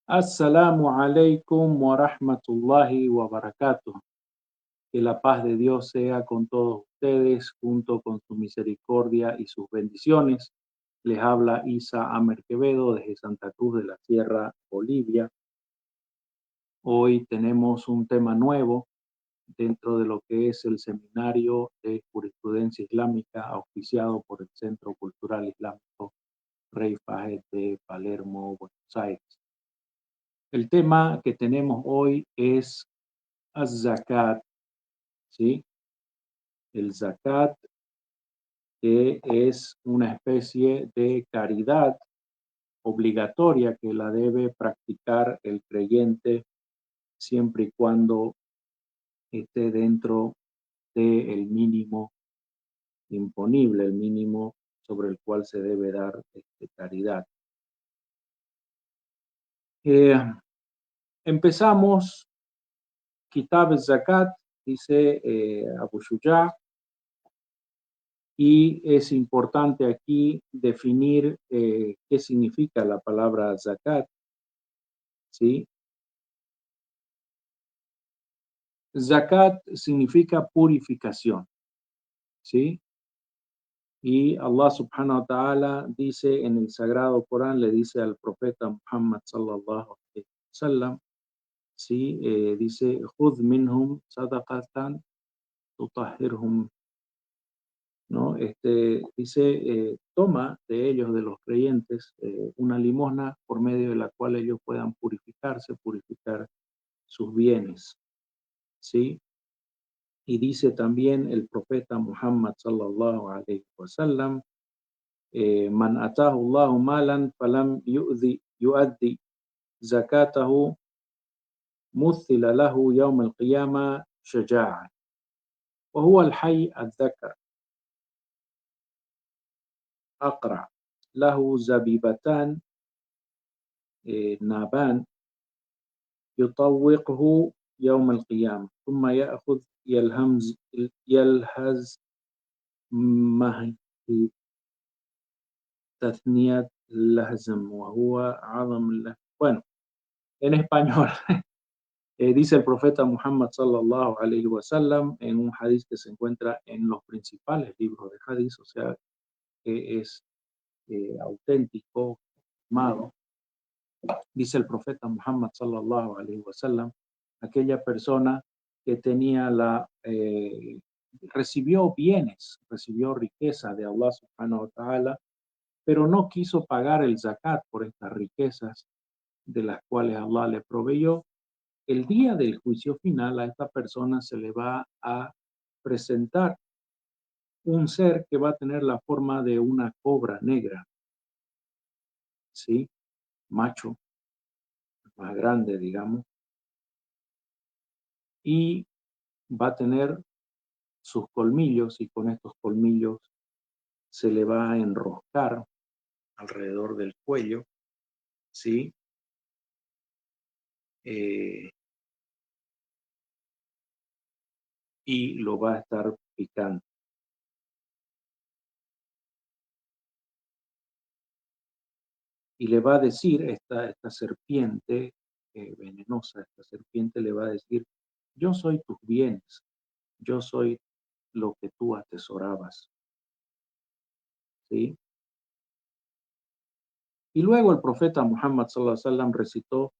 Assalamu alaikum wa rahmatullahi wa barakatuh. Que la paz de Dios sea con todos ustedes, junto con su misericordia y sus bendiciones. Les habla Isa Amer Quevedo desde Santa Cruz de la Sierra, Bolivia. Hoy tenemos un tema nuevo dentro de lo que es el seminario de jurisprudencia islámica auspiciado por el Centro Cultural Islámico Rey Fahd de Palermo, Buenos Aires. El tema que tenemos hoy es az-zakat, ¿sí? El zakat, que es una especie de caridad obligatoria que la debe practicar el creyente siempre y cuando esté dentro del mínimo imponible, el mínimo sobre el cual se debe dar caridad. Eh, Empezamos, Kitab al-Zakat, dice Abu Shuja, y es importante aquí definir qué significa la palabra zakat, ¿sí? Zakat significa purificación, ¿sí? Y Allah subhanahu wa ta'ala dice en el Sagrado Corán, le dice al profeta Muhammad sallallahu alaihi wasallam, ¿sí? Dice, "Khudh minhum sadaqatan tutahhirhum", ¿no? Dice, toma de ellos, de los creyentes, una limosna por medio de la cual ellos puedan purificarse, purificar sus bienes, ¿sí? Y dice también el profeta Muhammad sallallahu alaihi wasallam, man atahu Allahu malan falam yu'addi zakatahu مثل له يوم القيامة شجاعة وهو الحي الذكر أقرع له زبيبتان نابان يطوقه يوم القيامة ثم يأخذ يلهز مهي تثنية لهزم وهو عظم الله. Bueno, en español, dice el profeta Muhammad sallallahu alaihi wasallam en un hadith que se encuentra en los principales libros de hadith, o sea, que es auténtico, amado. Dice el profeta Muhammad sallallahu alaihi wasallam, aquella persona que tenía recibió bienes, recibió riqueza de Allah subhanahu wa ta'ala, pero no quiso pagar el zakat por estas riquezas de las cuales Allah le proveyó. El día del juicio final a esta persona se le va a presentar un ser que va a tener la forma de una cobra negra, ¿sí? Macho, más grande, digamos, y va a tener sus colmillos, y con estos colmillos se le va a enroscar alrededor del cuello, ¿sí? Eh, y lo va a estar picando. Y le va a decir, esta serpiente venenosa, esta serpiente le va a decir, yo soy tus bienes, yo soy lo que tú atesorabas, ¿sí? Y luego el profeta Muhammad sallallahu alaihi wasallam recitó,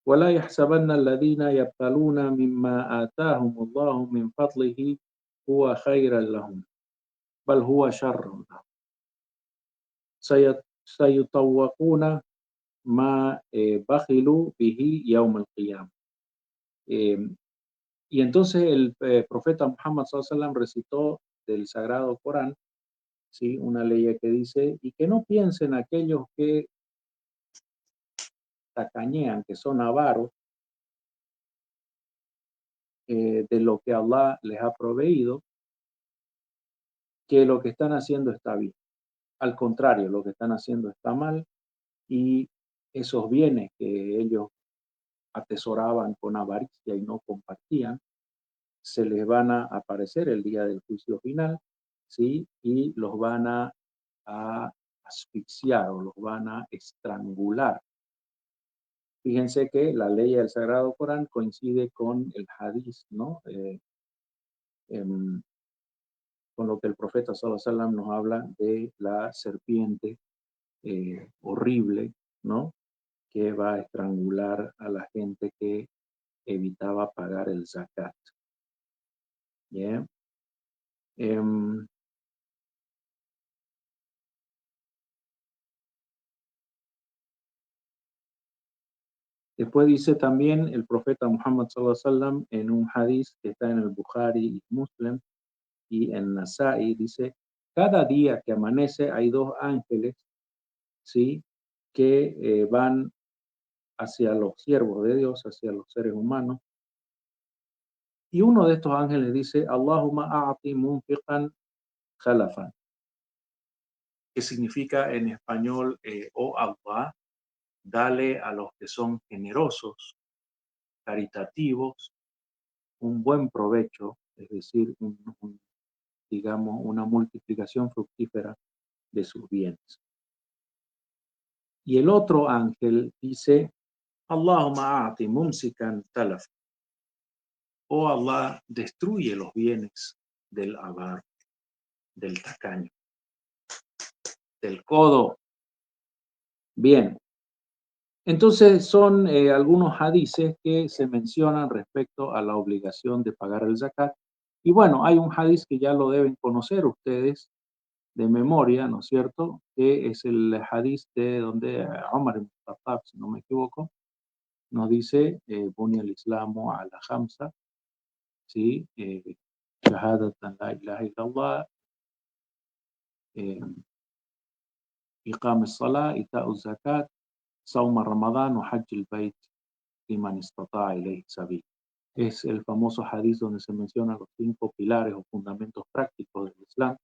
ولا يحسبن الذين يبخلون مما آتاهم الله من فضله هو خيرا لهم بل هو شر لهم سيطوقون ما بخلوا به يوم القيامة. Y entonces el profeta Muhammad sallallahu alaihi wasallam recitó del Sagrado Corán, ¿sí? Una ley que dice, y que no piensen aquellos que tacañean, que son avaros, de lo que Allah les ha proveído, que lo que están haciendo está bien. Al contrario, lo que están haciendo está mal, y esos bienes que ellos atesoraban con avaricia y no compartían, se les van a aparecer el día del juicio final, ¿sí? Y los van a asfixiar o los van a estrangular Fíjense que la ley del Sagrado Corán coincide con el hadís, ¿no? Em, con lo que el profeta sallallahu alaihi wasallam nos habla de la serpiente horrible, ¿no? Que va a estrangular a la gente que evitaba pagar el zakat. ¿Bien? Em, Después dice también el profeta Muhammad sallallahu alaihi wasallam en un hadith que está en el Bukhari y Muslim y en Nasa'i, dice, cada día que amanece hay dos ángeles, ¿sí? Que van hacia los siervos de Dios, hacia los seres humanos. Y uno de estos ángeles dice, Allahumma a'ati munfiqan khalafan, que significa en español, oh Allah, dale a los que son generosos, caritativos, un buen provecho, es decir, digamos, una multiplicación fructífera de sus bienes. Y el otro ángel dice, Allahumma a'ti mumsikan talaf. Oh Allah, destruye los bienes del avar, del tacaño, del codo. Bien, entonces son algunos hadices que se mencionan respecto a la obligación de pagar el zakat. Y bueno, hay un hadiz que ya lo deben conocer ustedes de memoria, ¿no es cierto? Que es el hadiz de donde Omar ibn Khattab, si no me equivoco, nos dice, Buni al Islamu a la Hamza, ¿sí? Shahadatan la ilaha illallah, eh, إقام الصلاة إيتاء الزكاة صوم رمضان وحج البيت liman istata'a ilayhi sabil. Es el famoso hadith donde se mencionan los 5 pilares o fundamentos prácticos del Islam,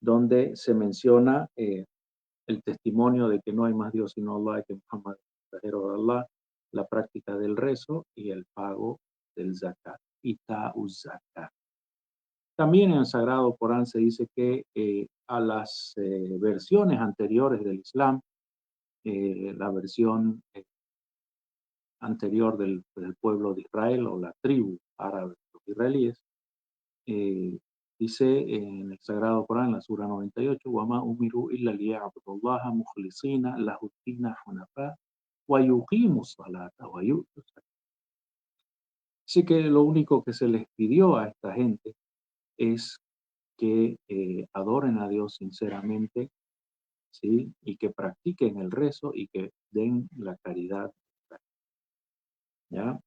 donde se menciona el testimonio de que no hay más Dios sino Allah y que Muhammad es el mensajero de Allah, la práctica del rezo y el pago del zakat, ita'u zakat. También en el Sagrado Corán se dice que a las versiones anteriores del Islam, la versión anterior del pueblo de Israel o la tribu árabe, los israelíes, eh, dice en el Sagrado Corán, en la Sura 98, وَمَا أُمِرُوا إِلَّا لِيَعْبُدُوا اللَّهَ مُخْلِصِينَ لَهُ الدِّينَ حُنَفَاءَ وَيُقِيمُوا الصَّلَاةَ وَيُؤْتُوا الزَّكَاةَ. Así que lo único que se les pidió a esta gente es que adoren a Dios sinceramente, ¿sí? Y que practiquen el rezo y que den la caridad, ¿ya?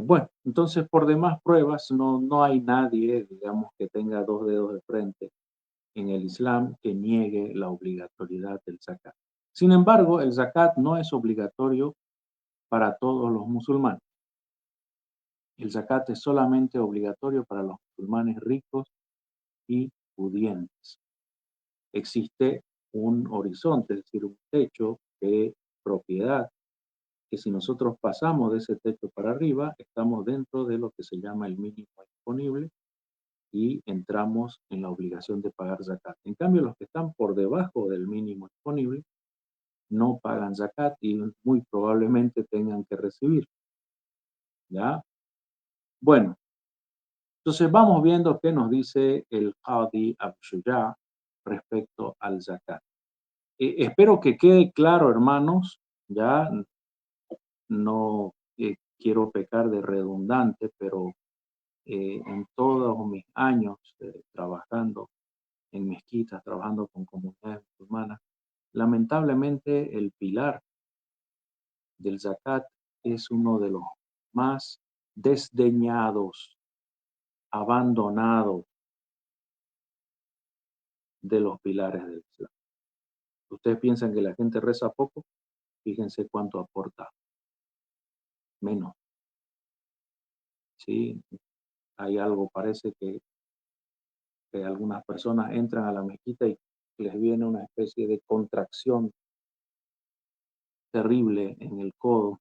Bueno, entonces por demás pruebas no hay nadie, digamos, que tenga dos dedos de frente en el Islam que niegue la obligatoriedad del zakat. Sin embargo, el zakat no es obligatorio para todos los musulmanes. El zakat es solamente obligatorio para los musulmanes ricos y pudientes. Existe un horizonte, es decir, un techo de propiedad, que si nosotros pasamos de ese techo para arriba, estamos dentro de lo que se llama el mínimo disponible y entramos en la obligación de pagar zakat. En cambio, los que están por debajo del mínimo disponible no pagan zakat y muy probablemente tengan que recibir, ¿ya? Bueno, entonces vamos viendo qué nos dice el Qadi Abu Shuja respecto al zakat. Espero que quede claro, hermanos, ya no quiero pecar de redundante, pero en todos mis años trabajando en mezquitas, trabajando con comunidades musulmanas, lamentablemente el pilar del zakat es uno de los más desdeñados, abandonados de los pilares del Islam. Ustedes piensan que la gente reza poco, fíjense cuánto aporta, menos, ¿sí? Hay algo, parece que algunas personas entran a la mezquita y les viene una especie de contracción terrible en el codo,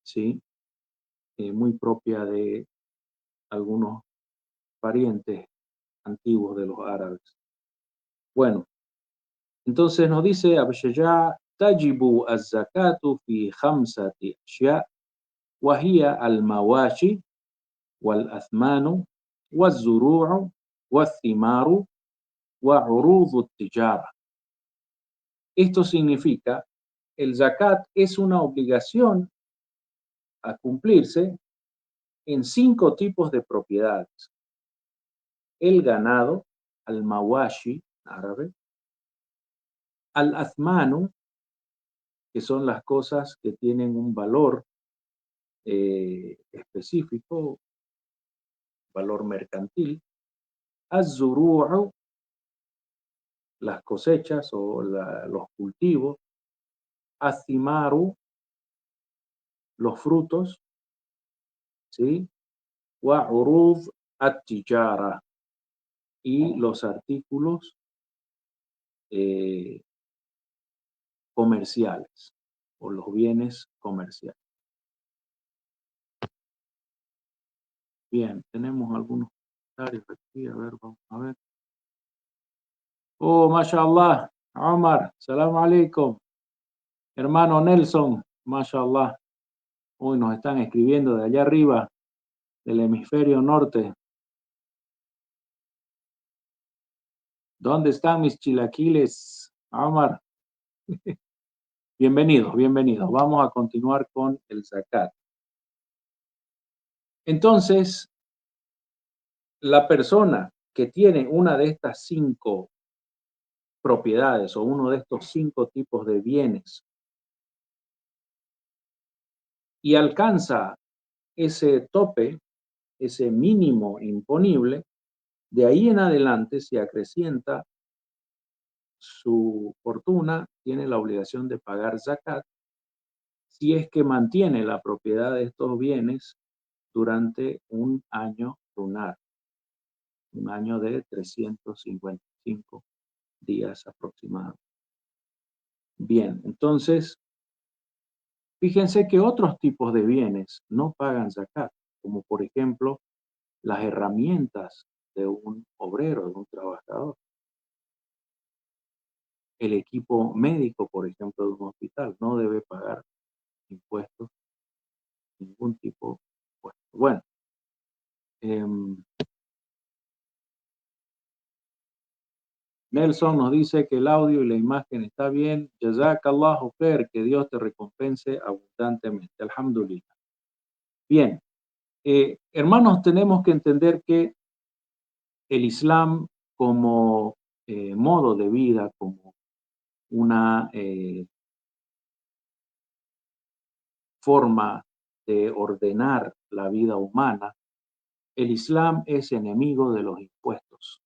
¿sí? Muy propia de algunos parientes antiguos de los árabes. Bueno, entonces nos dice Abu Shajá تجب الزكاة في 5 أشياء وهي المواشي والأثمان والزروع والثمار وعروض التجارة. Esto significa, el zakat es una obligación a cumplirse en 5 tipos de propiedades: el ganado, al mawashi árabe, al athmanu, que son las cosas que tienen un valor específico, valor mercantil, az-zuru'u, las cosechas o los cultivos, az-thimaru, los frutos, ¿sí? Wa urud at-tijara, y los artículos eh, comerciales o los bienes comerciales. Bien, tenemos algunos comentarios aquí, a ver, vamos a ver. Oh, mashallah, Omar, salam alaikum. Hermano Nelson, mashallah. Hoy nos están escribiendo de allá arriba, del hemisferio norte. ¿Dónde están mis chilaquiles, Omar? Bienvenidos, bienvenidos. Vamos a continuar con el zakat. Entonces, la persona que tiene una de estas 5 propiedades o uno de estos 5 tipos de bienes y alcanza ese tope, ese mínimo imponible, de ahí en adelante se acrecienta su fortuna, tiene la obligación de pagar zakat si es que mantiene la propiedad de estos bienes durante un año lunar, un año de 355 días aproximadamente. Bien, entonces, fíjense que otros tipos de bienes no pagan zakat, como por ejemplo las herramientas de un obrero, de un trabajador, el equipo médico, por ejemplo, de un hospital, no debe pagar impuestos, ningún tipo de impuestos. Bueno, Nelson nos dice que el audio y la imagen está bien. Jazakallahu khair, que Dios te recompense abundantemente. Alhamdulillah. Bien, hermanos, tenemos que entender que el Islam como modo de vida, como una forma de ordenar la vida humana, el Islam es enemigo de los impuestos.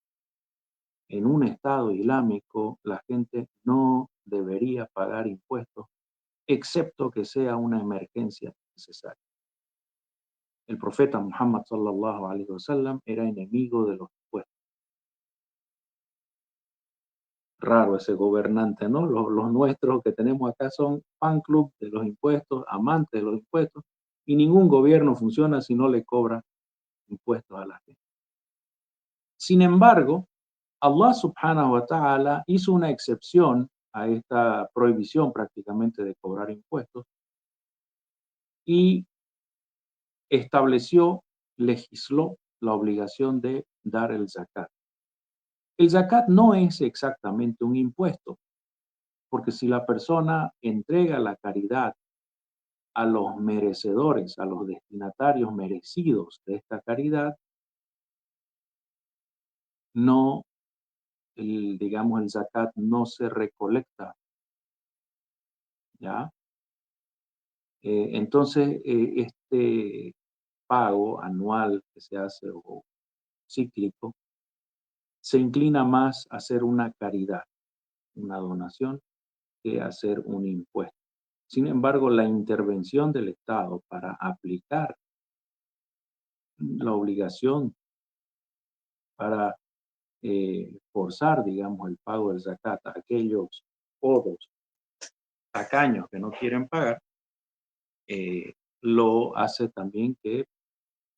En un Estado islámico, la gente no debería pagar impuestos, excepto que sea una emergencia necesaria. El profeta Muhammad sallallahu alaihi wasallam era enemigo de los impuestos. Raro ese gobernante, ¿no? Los nuestros que tenemos acá son fan club de los impuestos, amantes de los impuestos, y ningún gobierno funciona si no le cobra impuestos a la gente. Sin embargo, Allah subhanahu wa ta'ala hizo una excepción a esta prohibición prácticamente de cobrar impuestos y estableció, legisló la obligación de dar el zakat. El zakat no es exactamente un impuesto, porque si la persona entrega la caridad a los merecedores, a los destinatarios merecidos de esta caridad, no, digamos, el zakat no se recolecta, ¿ya? Entonces, este pago anual que se hace o cíclico se inclina más a hacer una caridad, una donación, que hacer un impuesto. Sin embargo, la intervención del Estado para aplicar la obligación, para forzar, digamos, el pago del zakat a aquellos podos tacaños que no quieren pagar, lo hace también que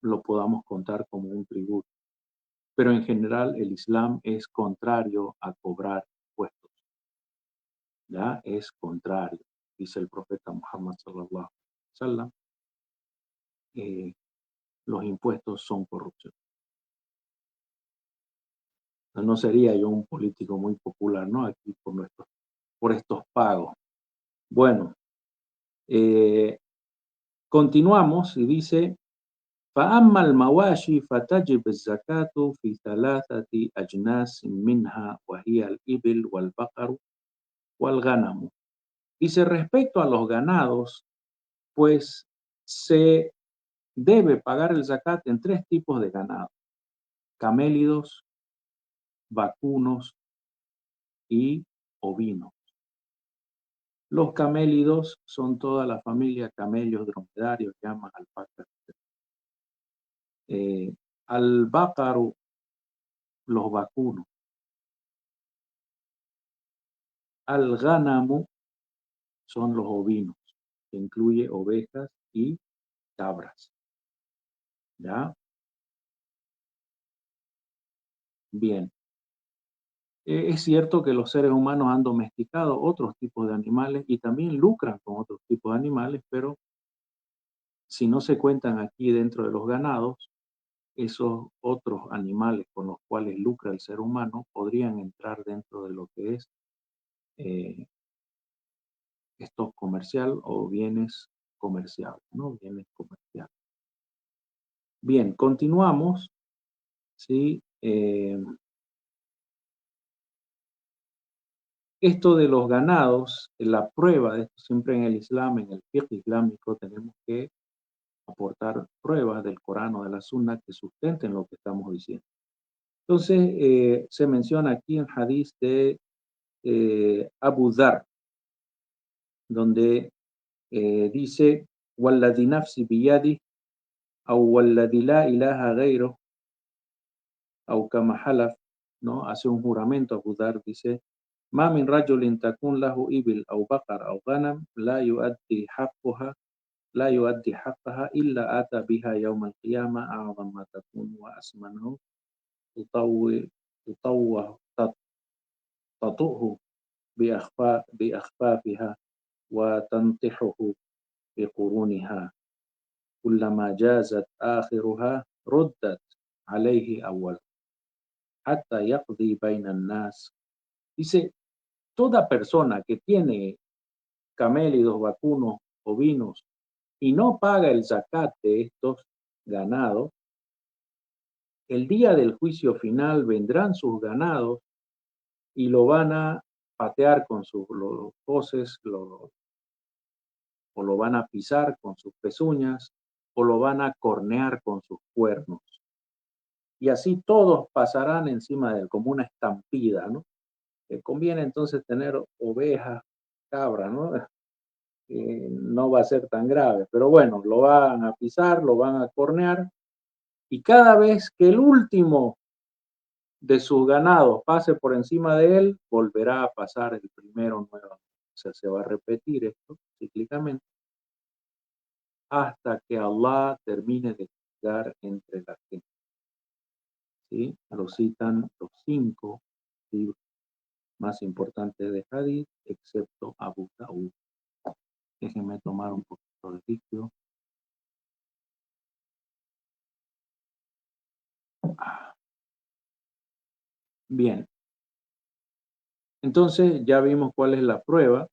lo podamos contar como un tributo. Pero en general el Islam es contrario a cobrar impuestos. ya es contrario. Dice el profeta Muhammad sallallahu alaihi wasallam, los impuestos son corrupción. No sería yo un político muy popular, ¿no? Aquí por estos pagos. Bueno, continuamos y dice, فأما المواشي فتجب الزكاة في ثلاثة أجناس منها وهي الإبل والبقر والغنم. Dice, respecto a los ganados, pues se debe pagar el zakat en tres tipos de ganado: camélidos, vacunos y ovinos. Los camélidos son toda la familia camellos, dromedarios, llamas, alpacas. Al bácaro, los vacunos. Al gánamo son los ovinos, que incluye ovejas y cabras. ¿Ya? Bien. Es cierto que los seres humanos han domesticado otros tipos de animales y también lucran con otros tipos de animales, pero si no se cuentan aquí dentro de los ganados, esos otros animales con los cuales lucra el ser humano podrían entrar dentro de lo que es eh, stock comercial o bienes comerciales, ¿no? Bienes comerciales. Bien, continuamos, ¿sí? Esto de los ganados, la prueba de esto siempre en el Islam, en el fiqh islámico, tenemos que aportar pruebas del Corán o de la Sunna que sustenten lo que estamos diciendo. Entonces, se menciona aquí en hadith de Abu Dhar, donde dice, وَالَّذِي نَفْسِ بِيَدِهِ أو وَالَّذِي لَا إِلَهَ غَيْرُهُ أو كما حلف, ¿no? Hace un juramento. Abu Dhar dice, ما من رجل تكون له إبل أو بقر أو غنم لا يؤدي حقها إلا آتى بها يوم القيامة أعظم ما تكون وأسمنه تطوه تطوه تطؤه بأخفافها وتنطحه بقرونها كلما جازت آخرها ردت عليه أول حتى يقضي بين الناس. Dice, toda persona que tiene camélidos, vacunos, ovinos y no paga el zakat de estos ganados, el día del juicio final vendrán sus ganados y lo van a patear con sus hoces, o lo van a pisar con sus pezuñas, o lo van a cornear con sus cuernos. Y así todos pasarán encima de él, como una estampida, ¿no? Conviene entonces tener ovejas, cabras, ¿no? No va a ser tan grave, pero bueno, lo van a pisar, lo van a cornear, y cada vez que el último de sus ganados pase por encima de él, volverá a pasar el primero nuevamente. O sea, se va a repetir esto cíclicamente hasta que Allah termine de juzgar entre la gente. ¿Sí? Lo citan los 5 libros más importantes de Hadith, excepto Abu Daud. Déjenme tomar un poquito de líquido. Bien, entonces ya vimos cuál es la prueba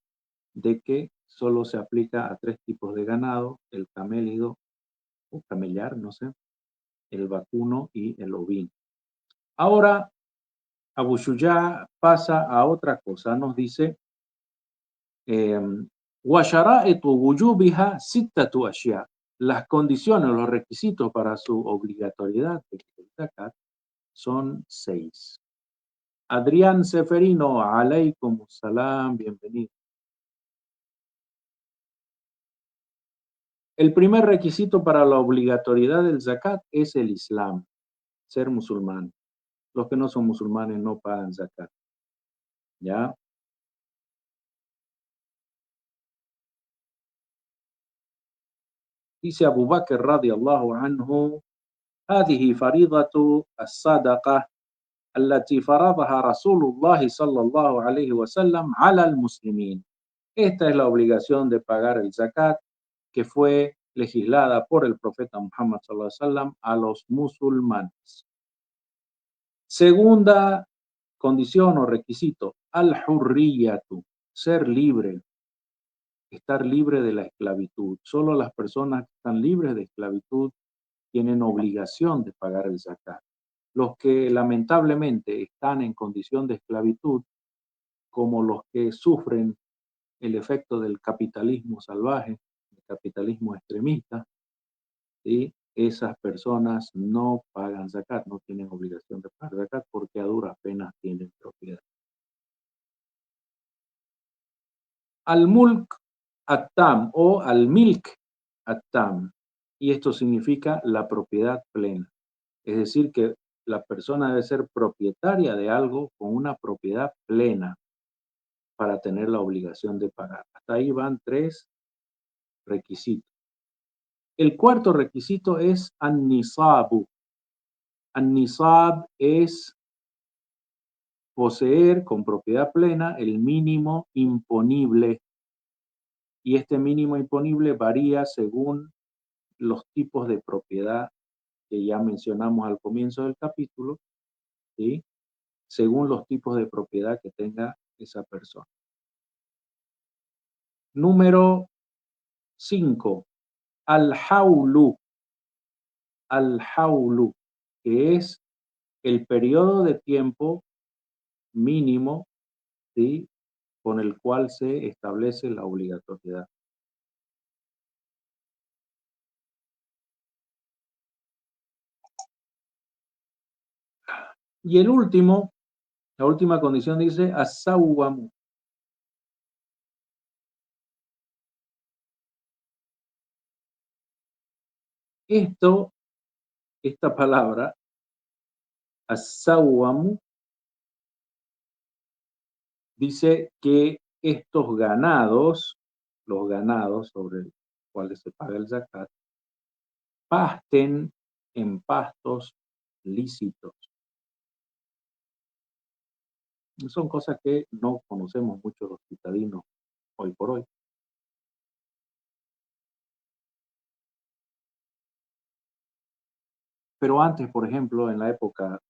de que solo se aplica a 3 tipos de ganado: el camélido o camellar, no sé, el vacuno y el ovino. Ahora, Abu Shuja pasa a otra cosa, nos dice, وَشَرَائِطُ وُجُوبِهَا سِتَّةُ أَشْيَاء. Las condiciones, los requisitos para su obligatoriedad de zakat son 6. Adrián Seferino, alaykum salam, bienvenido. El primer requisito para la obligatoriedad del zakat es el Islam, ser musulmán. Los que no son musulmanes no pagan zakat. ¿Ya? Dice Abu Bakr radiallahu anhu, هذه فريضة الصدقة التي فرضها رسول الله صلى الله عليه وسلم على المسلمين. Esta es la obligación de pagar el zakat que fue legislada por el profeta Muhammad sallallahu alaihi wasallam a los musulmanes. Segunda condición o requisito, al-hurriyatu, ser libre, estar libre de la esclavitud. Solo las personas que están libres de esclavitud tienen obligación de pagar el zakat. Los que lamentablemente están en condición de esclavitud, como los que sufren el efecto del capitalismo salvaje, el capitalismo extremista, ¿sí? Esas personas no pagan zakat, no tienen obligación de pagar zakat porque a duras penas tienen propiedad. Al-mulk at-tam o al-milk at-tam, y esto significa la propiedad plena. Es decir, que la persona debe ser propietaria de algo con una propiedad plena para tener la obligación de pagar. Hasta ahí van 3 requisitos. El cuarto requisito es an-nisabu. An-nisab es poseer con propiedad plena el mínimo imponible. Y este mínimo imponible varía según los tipos de propiedad que ya mencionamos al comienzo del capítulo, ¿sí? Según los tipos de propiedad que tenga esa persona. Número 5, al-haulu. Al-haulu, que es el periodo de tiempo mínimo, ¿sí? Con el cual se establece la obligatoriedad. Y el último, la última condición dice as-sawwamu. Esta palabra, as-sawwamu, dice que estos ganados, los ganados sobre los cuales se paga el zakat, pasten en pastos lícitos. Son cosas que no conocemos mucho los citadinos hoy por hoy. Pero antes, por ejemplo, en la época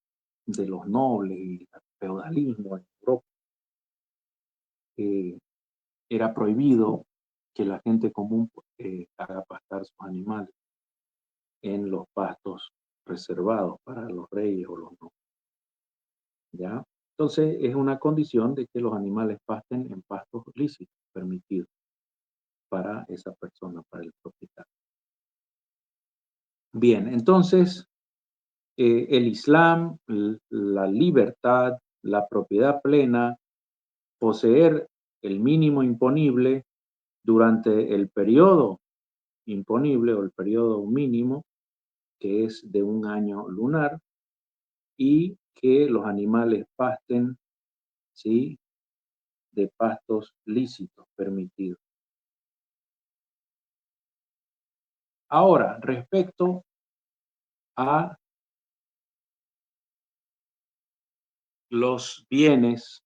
de los nobles y el feudalismo en Europa, eh, era prohibido que la gente común haga pastar sus animales en los pastos reservados para los reyes o los nobles. ¿Ya? Entonces es una condición de que los animales pasten en pastos lícitos, permitidos para esa persona, para el propietario. Bien, entonces el Islam, la libertad, la propiedad plena, poseer el mínimo imponible durante el periodo imponible o el periodo mínimo, que es de un año lunar, y que los animales pasten, ¿sí? De pastos lícitos, permitidos. Ahora, respecto a los bienes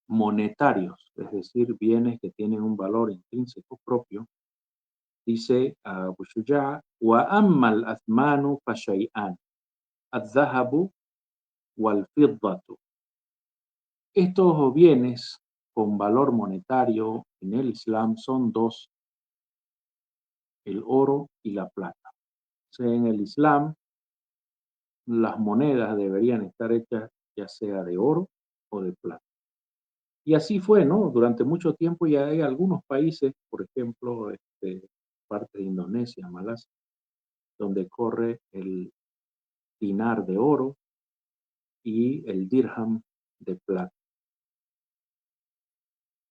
monetarios, es decir, bienes que tienen un valor intrínseco propio, dice Abu Shuja, wa ammal athmanu fashay'an, al-dhahabu wal-fiddatu. Estos bienes con valor monetario en el Islam son 2, el oro y la plata. O sea, en el Islam las monedas deberían estar hechas ya sea de oro o de plata. Y así fue, ¿no? Durante mucho tiempo ya hay algunos países, por ejemplo, parte de Indonesia, Malasia, donde corre el dinar de oro y el dirham de plata.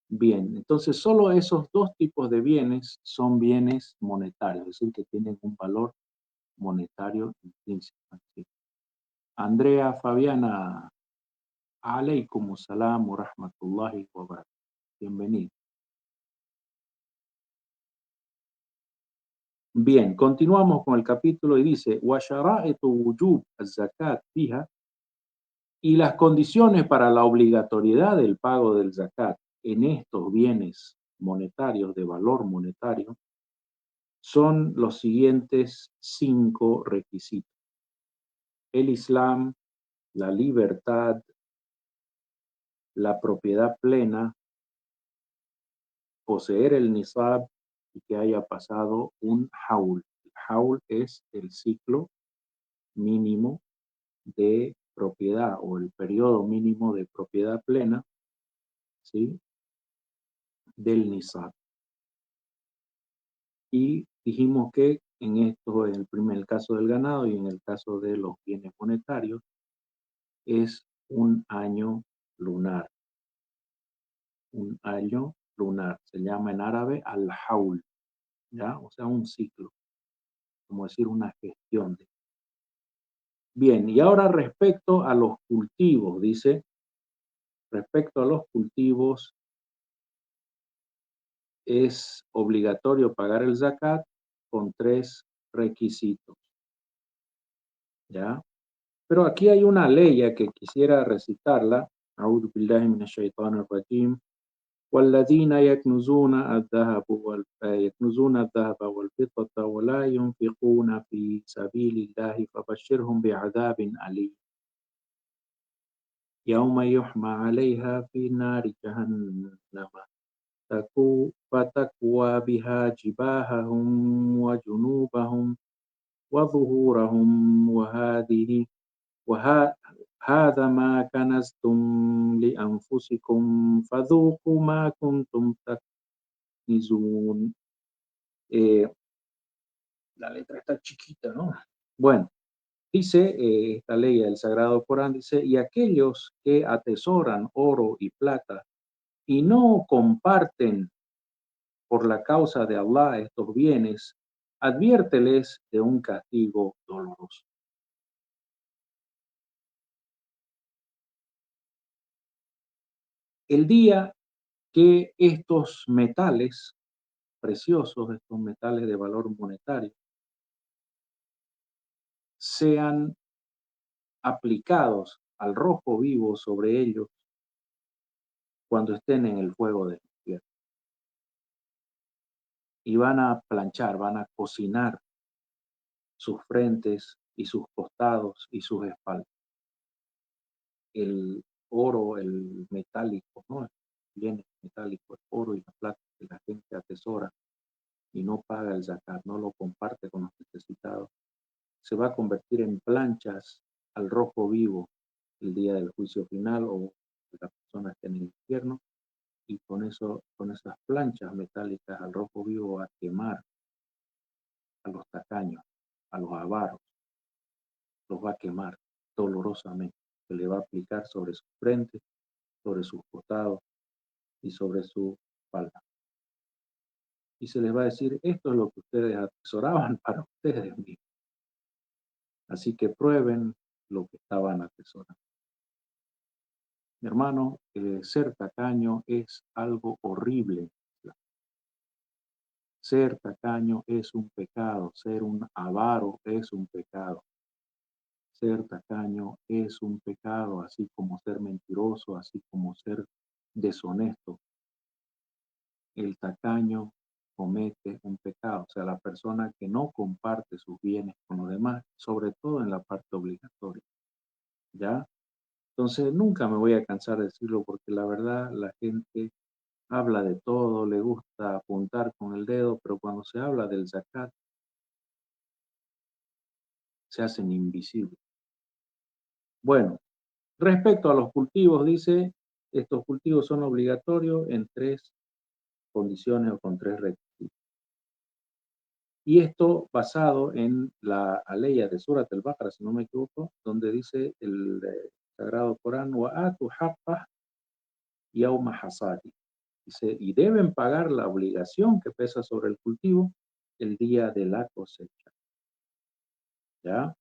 Bien, entonces solo esos 2 tipos de bienes son bienes monetarios, es decir, que tienen un valor monetario intrínseco. ¿Sí? Andrea Fabiana, alaykum salam wa rahmatullahi wa barakatuh. Bienvenido. Bien, continuamos con el capítulo y dice, وَشَرَائِطُ وُجُوبِ الزَّكَاةِ فيها, y las condiciones para la obligatoriedad del pago del zakat en estos bienes monetarios de valor monetario son los siguientes 5 requisitos: el Islam, la libertad, la propiedad plena, poseer el nisab y que haya pasado un haul. El haul es el ciclo mínimo de propiedad o el periodo mínimo de propiedad plena, ¿sí? Del nisab. Y dijimos que en esto, en el caso del ganado y en el caso de los bienes monetarios, es un año lunar. Un año lunar. Se llama en árabe al-haul, ¿ya? O sea, un ciclo, como decir una gestión. Bien, y ahora respecto a los cultivos, dice, respecto a los cultivos, es obligatorio pagar el zakat con 3 requisitos, ¿ya? Pero aquí hay una ley que quisiera recitarla. أعوذ بالله من الشيطان الرجيم والذين يكنزون الذهب والفضة ولا ينفقون في سبيل الله فبشرهم بعذاب أليم يوم يحمى عليها في نار جهنم فتكوى بها جباههم وجنوبهم وظهورهم وهذا ما كنزتم لأنفسكم فذوقوا ما كنتم تكنزون. Eh, la letra está chiquita, ¿no? Bueno, dice esta ley del Sagrado Corán, dice, y aquellos que atesoran oro y plata y no comparten por la causa de Allah estos bienes, adviérteles de un castigo doloroso. El día que estos metales preciosos, estos metales de valor monetario, sean aplicados al rojo vivo sobre ellos cuando estén en el fuego del infierno. Y van a planchar, van a cocinar sus frentes y sus costados y sus espaldas. El oro, el metálico, ¿no? Bienes metálicos, el oro y la plata que la gente atesora y no paga el zakat, no lo comparte con los necesitados, se va a convertir en planchas al rojo vivo el día del juicio final o de la persona que en el infierno, y con eso, con esas planchas metálicas al rojo vivo va a quemar a los tacaños, a los avaros, los va a quemar dolorosamente, se le va a aplicar sobre su frente, sobre sus costados y sobre su espalda. Y se les va a decir, esto es lo que ustedes atesoraban para ustedes mismos. Así que prueben lo que estaban atesorando. Mi hermano, ser tacaño es algo horrible. Ser tacaño es un pecado, ser un avaro es un pecado. Ser tacaño es un pecado, así como ser mentiroso, así como ser deshonesto. El tacaño comete un pecado, o sea, la persona que no comparte sus bienes con los demás, sobre todo en la parte obligatoria, ¿ya? Entonces, nunca me voy a cansar de decirlo porque la verdad la gente habla de todo, le gusta apuntar con el dedo, pero cuando se habla del zakat, se hacen invisibles. Bueno, respecto a los cultivos, dice, estos cultivos son obligatorios en 3 condiciones o con 3 requisitos. Y esto basado en la aleya de Surat al-Baqarah, si no me equivoco, donde dice el Sagrado Corán, وَآتُوا حَقَّهُ يَوْمَ حَصَادِهِ. Dice, y deben pagar la obligación que pesa sobre el cultivo el día de la cosecha. ¿Ya?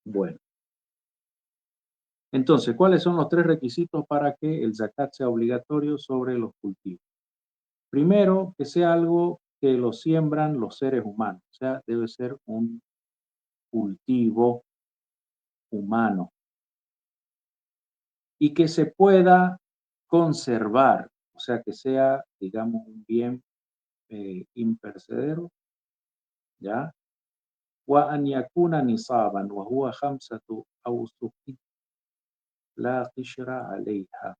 Bueno. Entonces, ¿cuáles son los 3 requisitos para que el zakat sea obligatorio sobre los cultivos? Primero, que sea algo que lo siembran los seres humanos, o sea, debe ser un cultivo humano y que se pueda conservar, o sea, que sea, digamos, un bien imperecedero, ¿ya? وأن يكون نصابا وهو 5 أوسق لا قشر عليها.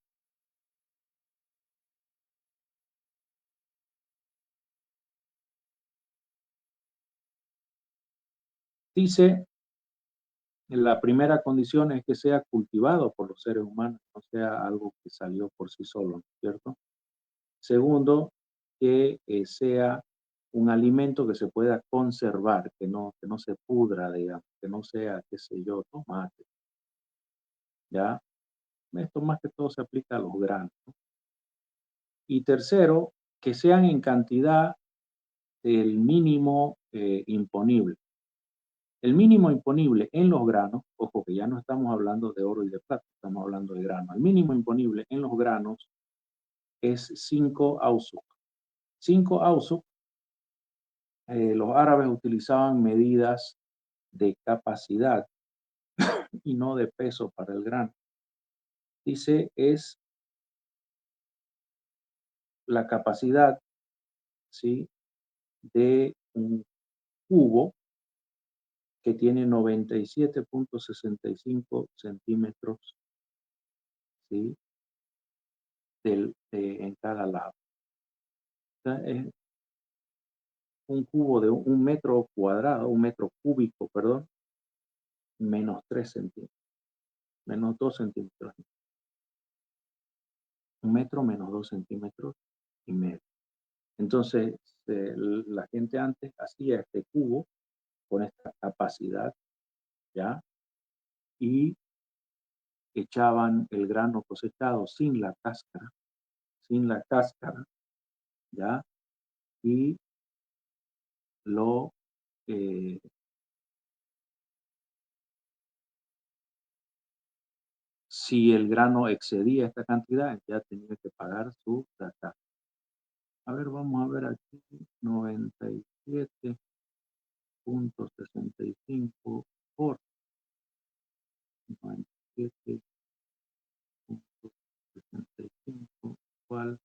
Dice, la primera condición es que sea cultivado por los seres humanos, no sea algo que salió por sí solo, ¿no es cierto? Segundo, que sea un alimento que se pueda conservar, que no se pudra, digamos, que no sea, qué sé yo, tomate, ¿ya? Esto más que todo se aplica a los granos, ¿no? Y tercero, que sean en cantidad del mínimo imponible. El mínimo imponible en los granos, ojo que ya no estamos hablando de oro y de plata, estamos hablando de grano. El mínimo imponible en los granos es 5 ausuk. 5 ausuk, los árabes utilizaban medidas de capacidad y no de peso para el grano. Dice, es la capacidad, ¿sí?, de un cubo que tiene 97,65 centímetros, ¿sí?, en cada lado. O sea, es un cubo de un metro cuadrado, un metro cúbico, perdón, menos 3 centímetros, menos 2 centímetros. Un metro menos 2,5 centímetros. Entonces, la gente antes hacía este cubo con esta capacidad, ¿ya? Y echaban el grano cosechado sin la cáscara, ¿ya? Y lo, eh, si el grano excedía esta cantidad, ya tenía que pagar su zakat. A ver, vamos a ver aquí, 97,65 por 97,65 igual.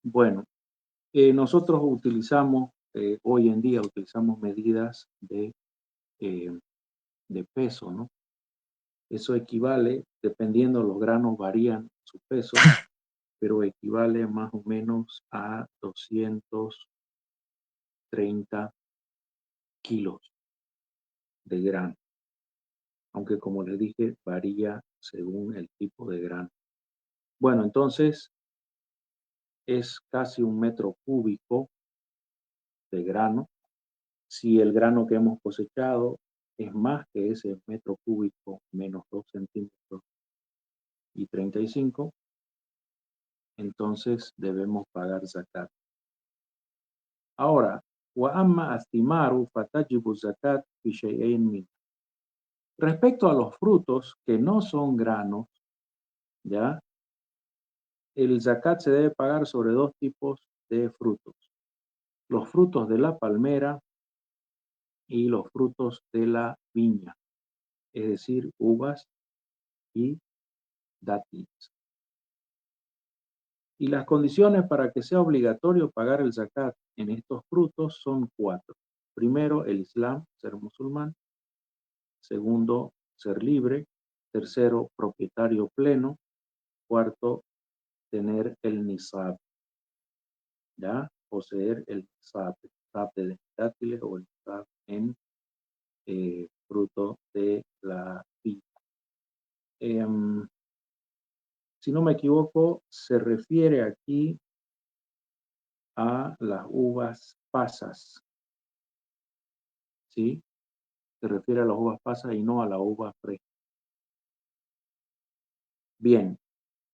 Bueno, nosotros utilizamos, hoy en día utilizamos medidas eh, de peso, ¿no? Eso equivale, dependiendo, los granos varían su peso, pero equivale más o menos a 230 kilos de grano, aunque como les dije, varía según el tipo de grano. Bueno, entonces es casi un metro cúbico de grano. Si el grano que hemos cosechado es más que ese metro cúbico menos 2 centímetros y 35, entonces debemos pagar zakat. Ahora, وأما الثمار فتجب الزكاة في شيئين منها. Respecto a los frutos que no son granos, ¿ya? El zakat se debe pagar sobre dos tipos de frutos: los frutos de la palmera y los frutos de la viña, es decir, uvas y dátiles. Y las condiciones para que sea obligatorio pagar el zakat en estos frutos son 4. Primero, el Islam, ser musulmán. Segundo, ser libre. Tercero, propietario pleno. Cuarto, tener el nisab, ¿ya? Poseer el nisab de dátiles o el nisab en fruto de la vid. Si no me equivoco, se refiere aquí a las uvas pasas, ¿sí? Se refiere a las uvas pasas y no a la uva fresca. Bien,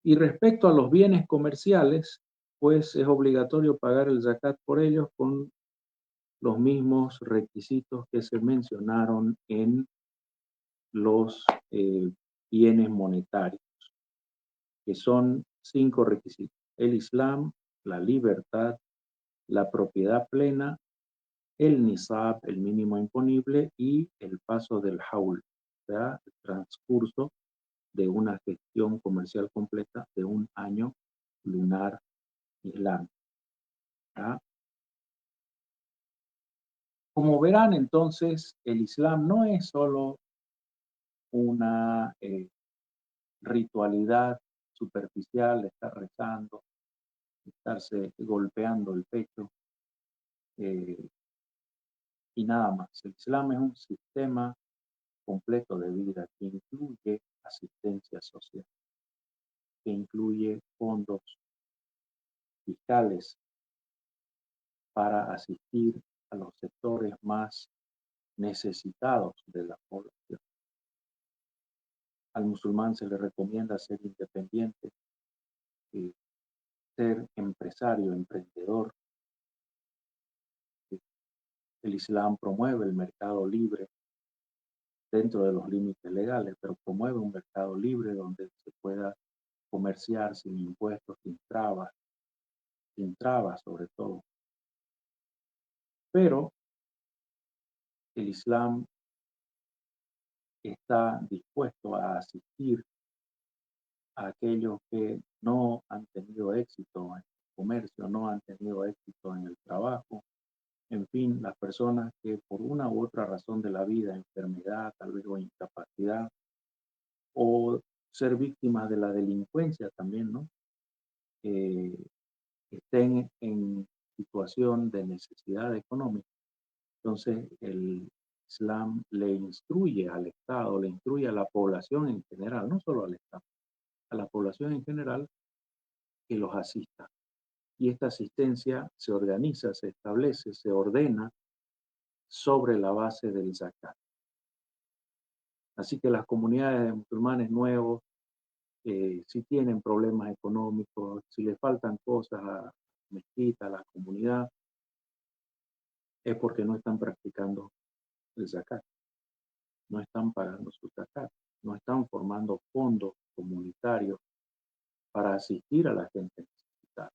y respecto a los bienes comerciales, pues es obligatorio pagar el zakat por ellos con los mismos requisitos que se mencionaron en los bienes monetarios, que son 5 requisitos: el Islam, la libertad, la propiedad plena, el nisab, el mínimo imponible, y el paso del haul, o sea, el transcurso de una gestión comercial completa de un año lunar islámico. ¿Ya? Como verán, entonces, el Islam no es solo una ritualidad superficial, estar rezando, estarse golpeando el pecho eh, y nada más. El Islam es un sistema completo de vida que incluye asistencia social, que incluye fondos fiscales para asistir a los sectores más necesitados de la población. Al musulmán se le recomienda ser independiente, eh, ser empresario, emprendedor. El Islam promueve el mercado libre dentro de los límites legales, pero promueve un mercado libre donde se pueda comerciar sin impuestos, sin trabas sobre todo. Pero el Islam está dispuesto a asistir a aquellos que no han tenido éxito en el comercio, no han tenido éxito en el trabajo, en fin, las personas que por una u otra razón de la vida, enfermedad, tal vez o incapacidad, o ser víctimas de la delincuencia también, ¿no? Eh, estén en situación de necesidad económica. Entonces, el Islam le instruye al Estado, le instruye a la población en general, no solo al Estado, a la población en general, que los asista. Y esta asistencia se organiza, se establece, se ordena sobre la base del zakat. Así que las comunidades de musulmanes nuevos, si tienen problemas económicos, si les faltan cosas a la mezquita, a la comunidad, es porque no están practicando el zakat, no están pagando su zakat, no están formando fondos comunitarios para asistir a la gente necesitada.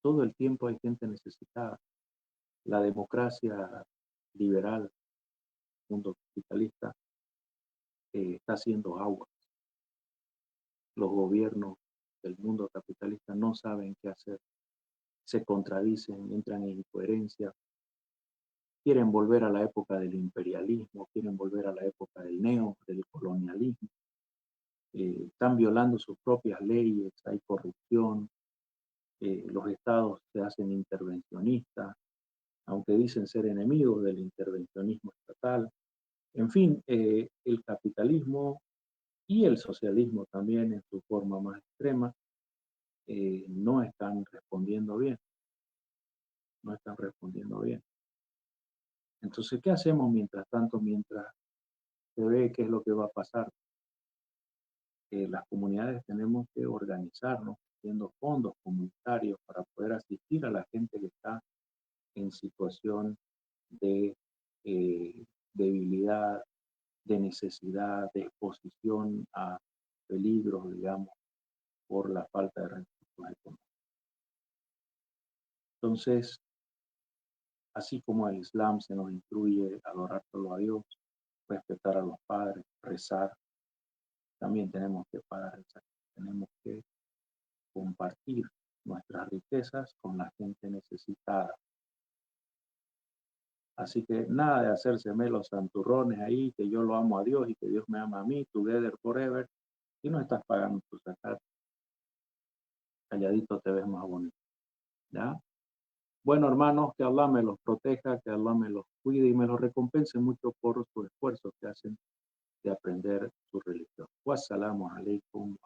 Todo el tiempo hay gente necesitada. La democracia liberal, mundo capitalista, está haciendo agua. Los gobiernos del mundo capitalista no saben qué hacer, se contradicen, entran en incoherencia, quieren volver a la época del imperialismo, quieren volver a la época del colonialismo, están violando sus propias leyes, hay corrupción, los estados se hacen intervencionistas, aunque dicen ser enemigos del intervencionismo estatal. En fin, el capitalismo y el socialismo también en su forma más extrema no están respondiendo bien, no están respondiendo bien. Entonces, ¿qué hacemos mientras tanto, mientras se ve qué es lo que va a pasar? Las comunidades tenemos que organizarnos, haciendo fondos comunitarios para poder asistir a la gente que está en situación de debilidad, de necesidad, de exposición a peligros, digamos, por la falta de recursos económicos. Entonces, así como el Islam se nos instruye a adorar solo a Dios, respetar a los padres, rezar, también tenemos que pagar el zakat, tenemos que compartir nuestras riquezas con la gente necesitada. Así que nada de hacerse los santurrones ahí, que yo lo amo a Dios y que Dios me ama a mí, together forever, y no estás pagando tu zakat, calladito te ves más bonito, ¿ya? Bueno, hermanos, que Allah me los proteja, que Allah me los cuide y me los recompense mucho por su esfuerzo que hacen de aprender su religión. Wassalamu alaikum